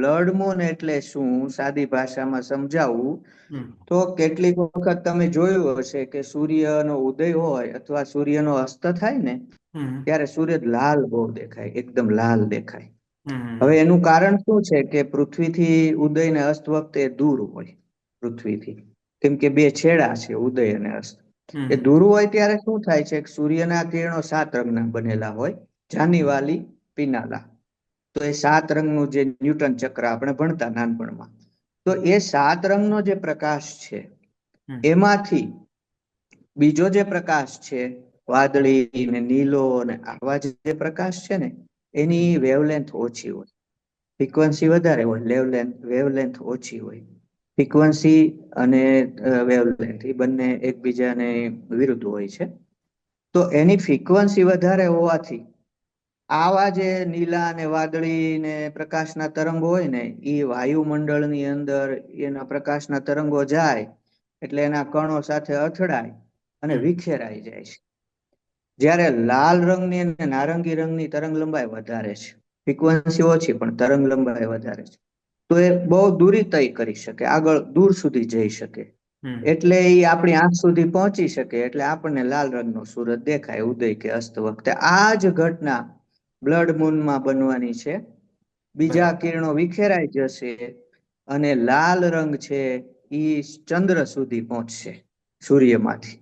Blood moon એટલે શું, સાદી ભાષામાં સમજાવું હમ તો કેટલીક વખત તમે જોયું હશે કે સૂર્યનો ઉદય હોય અથવા સૂર્યનો અસ્ત થાય ને હમ ત્યારે સૂર્ય લાલ બહુ દેખાય, એકદમ લાલ દેખાય. હવે હમ એનું કારણ શું છે કે પૃથ્વીથી ઉદય ને અસ્ત વખતે દૂર હોય પૃથ્વીથી, કેમ કે બે છેડા છે ઉદય અને અસ્ત. એ હમ દૂર હોય ત્યારે શું થાય છે કે સૂર્યના કિરણો 7 રંગના બનેલા હોય, જાની, વાલી, પીનાલા. તો એ 7 રંગનું જે ન્યૂટન ચક્ર આપણે ભણતા નાનપણમાં, તો એ 7 રંગનો જે પ્રકાશ છે હમ એમાંથી બીજો જે પ્રકાશ છે, વાદળી ને નીલો ને આવા જે પ્રકાશ છે ને, એની વેવલેન્થ ઓછી હોય, ફ્રીક્વન્સી વધારે હોય, વેવલેન્થ ઓછી હોય. ફ્રીક્વન્સી અને વેવલેન્થ એ બંને એકબીજાને વિરુદ્ધ હોય છે. તો એની ફ્રીક્વન્સી વધારે હોવાથી આવા જે નીલા અને વાદળી ને પ્રકાશના તરંગો હોય ને, એ વાયુમંડળની અંદર એના પ્રકાશના તરંગો જાય એટલે એના કણો સાથે અથડાય અને હમ વિખેરાઈ જાય છે. જ્યારે લાલ રંગની અને નારંગી રંગની તરંગ લંબાઈ વધારે છે, ફ્રીક્વન્સી ઓછી પણ તરંગ લંબાઈ વધારે છે. તો એ બહુ દૂરી તય કરી શકે, આગળ દૂર સુધી જઈ શકે. હમ એટલે એ આપણી આંખ સુધી પહોંચી શકે, એટલે આપણને લાલ રંગનો સૂરજ દેખાય ઉદય કે અસ્ત વખતે. આ જ ઘટના બ્લડ મૂનમાં બનવાની છે. બીજા બરાબર. કિરણો વિખેરાઈ જશે અને લાલ રંગ છે ઈ ચંદ્ર સુધી પહોંચશે સૂર્યમાંથી.